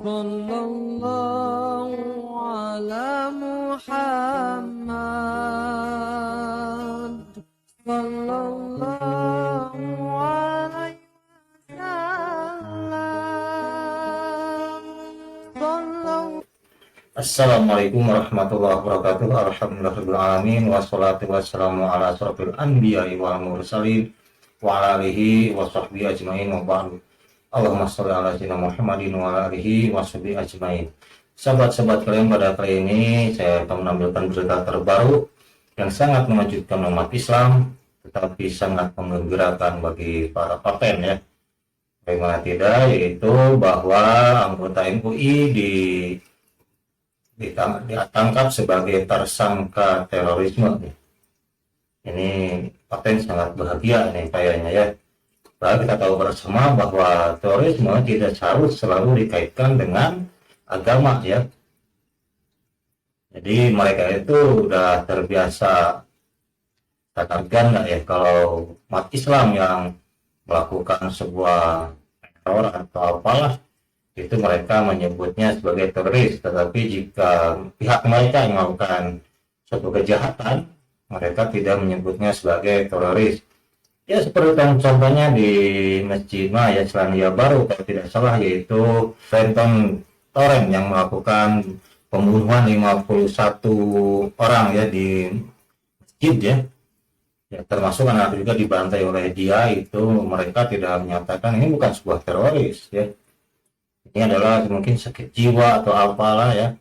Sallallahu ala Muhammad. Sallallahu alaihi wasallam. Sallallahu. Assalamualaikum warahmatullahi wabarakatuh. Alhamdulillahirabbil alamin wassalatu wassalamu ala asrofil anbiya'i wal mursalin wa ala alihi wa sahbihi ajmain wa ba'du. Allahumma sholli ala sayyidina Muhammadin wa ala alihi wa sahbihi ajmain. Sahabat-sahabat kalian, pada kali ini saya akan menampilkan berita terbaru yang sangat mengejutkan umat Islam, tetapi sangat menggembirakan bagi para papen ya. Bagaimana tidak, yaitu bahwa anggota MUI ditangkap sebagai tersangka terorisme. Ini paten sangat bahagia nih kayaknya ya. Bahwa kita tahu bersama bahwa terorisme tidak harus selalu dikaitkan dengan agama ya. Jadi mereka itu udah terbiasa, katakan nggak ya, kalau umat Islam yang melakukan sebuah teror atau apalah, itu mereka menyebutnya sebagai teroris. Tetapi jika pihak mereka yang melakukan suatu kejahatan, mereka tidak menyebutnya sebagai teroris. Ya seperti contohnya di Masjid Maya Selandia Baru kalau tidak salah, yaitu Fenton Torrent yang melakukan pembunuhan 51 orang ya di masjid ya. Ya, termasuk anak juga dibantai oleh dia. Itu mereka tidak menyatakan ini bukan sebuah teroris ya. Ini adalah mungkin sakit jiwa atau apalah ya.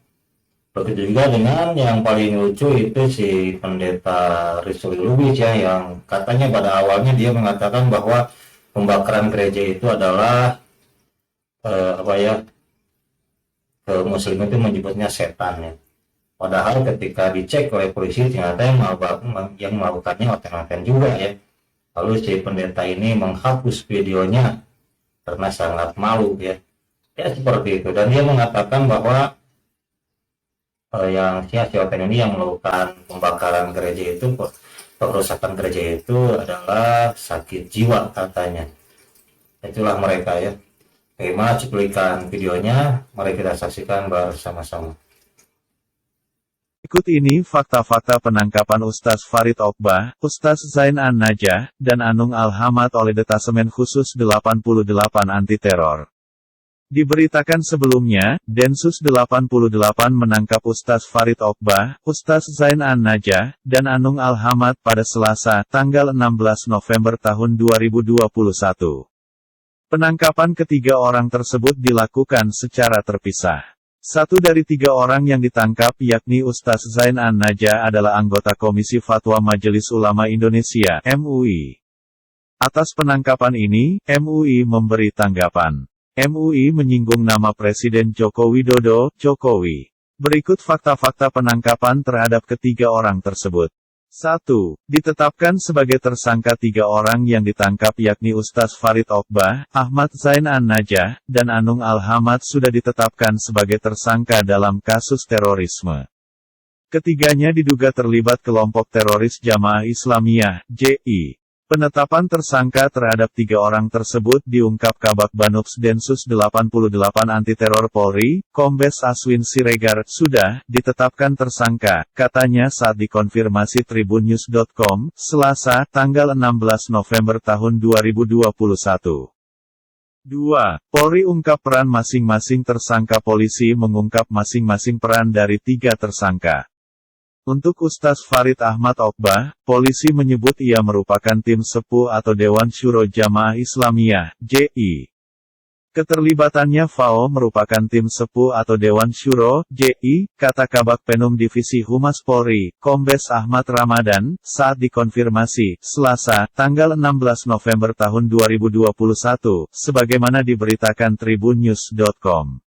Begitu juga dengan yang paling lucu itu si pendeta Rizal Lubis ya, yang katanya pada awalnya dia mengatakan bahwa pembakaran gereja itu adalah Muslim itu menyebutnya setan ya. Padahal ketika dicek oleh polisi ternyata yang melakukannya oten-oten juga ya. Lalu si pendeta ini menghapus videonya karena sangat malu ya. Ya seperti itu, dan dia mengatakan bahwa si oten ini yang melakukan pembakaran gereja itu, perusakan gereja itu adalah sakit jiwa katanya. Itulah mereka ya. Bagaimana cuplikan videonya, mari kita saksikan bersama-sama. Berikut ini fakta-fakta penangkapan Ustaz Farid Oqbah, Ustaz Zain An-Najah, dan Anung Al-Hamad oleh Detasemen Khusus 88 Anti Teror. Diberitakan sebelumnya, Densus 88 menangkap Ustaz Farid Oqbah, Ustaz Zain An-Najah, dan Anung Al-Hamad pada Selasa, tanggal 16 November tahun 2021. Penangkapan ketiga orang tersebut dilakukan secara terpisah. Satu dari tiga orang yang ditangkap yakni Ustaz Zain An-Najah adalah anggota Komisi Fatwa Majelis Ulama Indonesia, MUI. Atas penangkapan ini, MUI memberi tanggapan. MUI menyinggung nama Presiden Joko Widodo, Jokowi. Berikut fakta-fakta penangkapan terhadap ketiga orang tersebut. 1. Ditetapkan sebagai tersangka tiga orang yang ditangkap yakni Ustaz Farid Oqbah, Ahmad Zain An-Najah, dan Anung Al-Hamad sudah ditetapkan sebagai tersangka dalam kasus terorisme. Ketiganya diduga terlibat kelompok teroris Jamaah Islamiyah, JI. Penetapan tersangka terhadap tiga orang tersebut diungkap Kabak Banups Densus 88 Anti Teror Polri, Kombes Aswin Siregar, sudah ditetapkan tersangka, katanya saat dikonfirmasi tribunnews.com, Selasa, tanggal 16 November tahun 2021. 2. Polri ungkap peran masing-masing tersangka. Polisi mengungkap masing-masing peran dari tiga tersangka. Untuk Ustaz Farid Ahmad Oqbah, polisi menyebut ia merupakan tim sepuh atau Dewan Syuro Jamaah Islamiyah, JI. Keterlibatannya FAO merupakan tim sepuh atau Dewan Syuro, JI, kata Kabak Penum Divisi Humas Polri, Kombes Ahmad Ramadan, saat dikonfirmasi, Selasa, tanggal 16 November tahun 2021, sebagaimana diberitakan tribunnews.com.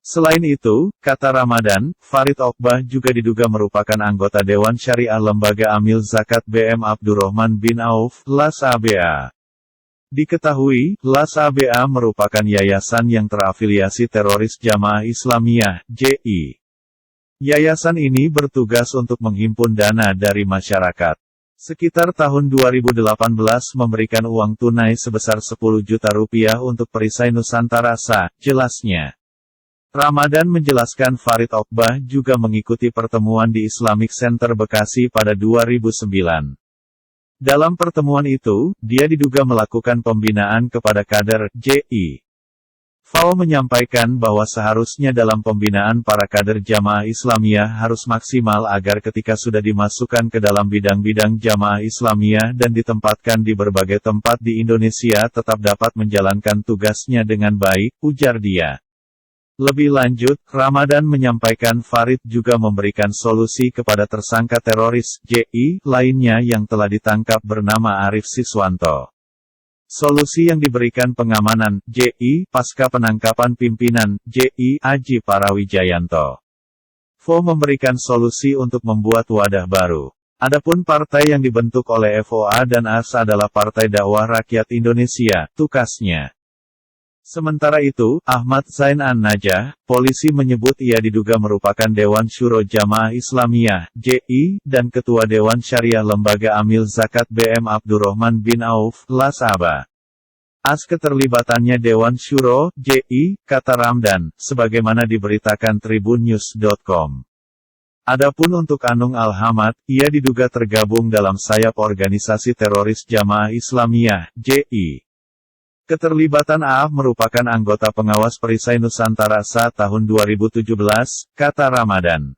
Selain itu, kata Ramadan, Farid Oqbah juga diduga merupakan anggota Dewan Syariah Lembaga Amil Zakat BM Abdurrahman bin Auf, LAS ABA. Diketahui, LAS ABA merupakan yayasan yang terafiliasi teroris Jamaah Islamiyah, JI. Yayasan ini bertugas untuk menghimpun dana dari masyarakat. Sekitar tahun 2018 memberikan uang tunai sebesar 10 juta rupiah untuk perisai Nusantara SA, jelasnya. Ramadan menjelaskan Farid Oqbah juga mengikuti pertemuan di Islamic Center Bekasi pada 2009. Dalam pertemuan itu, dia diduga melakukan pembinaan kepada kader JI. FAO menyampaikan bahwa seharusnya dalam pembinaan para kader Jamaah Islamiyah harus maksimal agar ketika sudah dimasukkan ke dalam bidang-bidang Jamaah Islamiyah dan ditempatkan di berbagai tempat di Indonesia tetap dapat menjalankan tugasnya dengan baik, ujar dia. Lebih lanjut, Ramadan menyampaikan Farid juga memberikan solusi kepada tersangka teroris JI lainnya yang telah ditangkap bernama Arif Siswanto. Solusi yang diberikan pengamanan JI pasca penangkapan pimpinan JI Aji Parawijayanto. FAO memberikan solusi untuk membuat wadah baru. Adapun partai yang dibentuk oleh FOA dan AS adalah Partai Dakwah Rakyat Indonesia, tukasnya. Sementara itu, Ahmad Zain An-Najah, polisi menyebut ia diduga merupakan Dewan Syuro Jamaah Islamiyah, JI, dan Ketua Dewan Syariah Lembaga Amil Zakat BM Abdurrahman bin Auf, Lasaba. As keterlibatannya Dewan Syuro, JI, kata Ramdan, sebagaimana diberitakan tribunnews.com. Adapun untuk Anung Al-Hamad, ia diduga tergabung dalam sayap organisasi teroris Jamaah Islamiyah, JI. Keterlibatan AA merupakan anggota pengawas perisai Nusantara saat tahun 2017, kata Ramadan.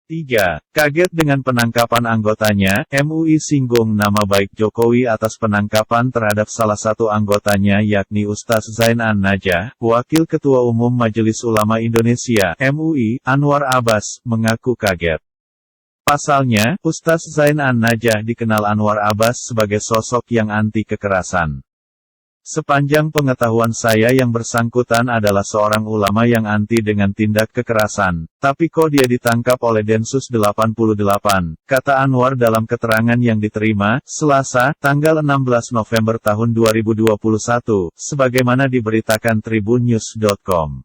3. Kaget dengan penangkapan anggotanya, MUI singgung nama baik Jokowi atas penangkapan terhadap salah satu anggotanya yakni Ustaz Zain An-Najah, Wakil Ketua Umum Majelis Ulama Indonesia, MUI, Anwar Abbas, mengaku kaget. Pasalnya, Ustaz Zain An-Najah dikenal Anwar Abbas sebagai sosok yang anti kekerasan. Sepanjang pengetahuan saya yang bersangkutan adalah seorang ulama yang anti dengan tindak kekerasan, tapi kok dia ditangkap oleh Densus 88, kata Anwar dalam keterangan yang diterima, Selasa, tanggal 16 November tahun 2021, sebagaimana diberitakan tribunnews.com.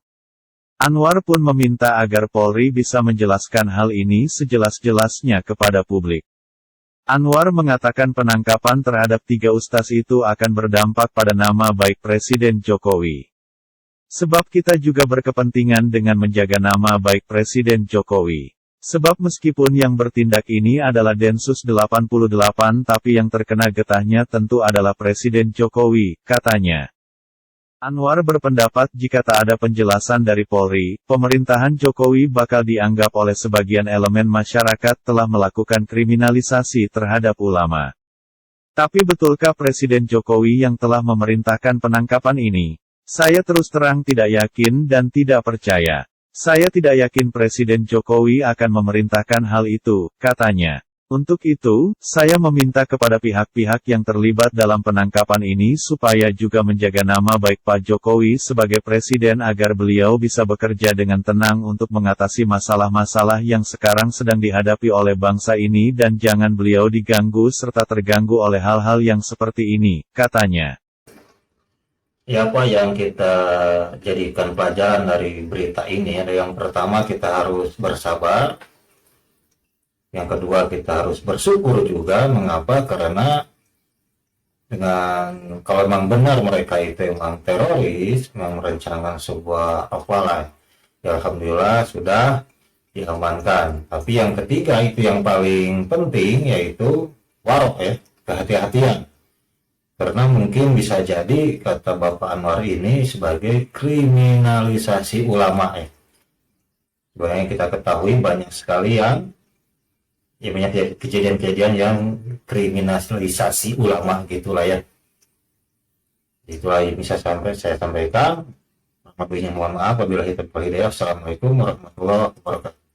Anwar pun meminta agar Polri bisa menjelaskan hal ini sejelas-jelasnya kepada publik. Anwar mengatakan penangkapan terhadap 3 ustaz itu akan berdampak pada nama baik Presiden Jokowi. Sebab kita juga berkepentingan dengan menjaga nama baik Presiden Jokowi. Sebab meskipun yang bertindak ini adalah Densus 88 tapi yang terkena getahnya tentu adalah Presiden Jokowi, katanya. Anwar berpendapat jika tak ada penjelasan dari Polri, pemerintahan Jokowi bakal dianggap oleh sebagian elemen masyarakat telah melakukan kriminalisasi terhadap ulama. Tapi betulkah Presiden Jokowi yang telah memerintahkan penangkapan ini? Saya terus terang tidak yakin dan tidak percaya. Saya tidak yakin Presiden Jokowi akan memerintahkan hal itu, katanya. Untuk itu, saya meminta kepada pihak-pihak yang terlibat dalam penangkapan ini supaya juga menjaga nama baik Pak Jokowi sebagai Presiden agar beliau bisa bekerja dengan tenang untuk mengatasi masalah-masalah yang sekarang sedang dihadapi oleh bangsa ini dan jangan beliau diganggu serta terganggu oleh hal-hal yang seperti ini, katanya. Ya, apa yang kita jadikan pelajaran dari berita ini? Yang pertama, kita harus bersabar. Yang kedua, kita harus bersyukur juga. Mengapa? Karena kalau memang benar mereka itu memang teroris, memang merencanakan sebuah apalah, ya alhamdulillah sudah diamankan. Tapi yang ketiga itu yang paling penting, yaitu warok ya, kehati-hatian. Karena mungkin bisa jadi kata Bapak Anwar ini sebagai kriminalisasi ulama ya. Sebenarnya kita ketahui banyak sekali yang ya banyak kejadian-kejadian yang kriminalisasi ulama gitulah ya. Itulah yang bisa saya sampaikan. Mohon maaf apabila kita berhidayah. Assalamualaikum warahmatullahi wabarakatuh.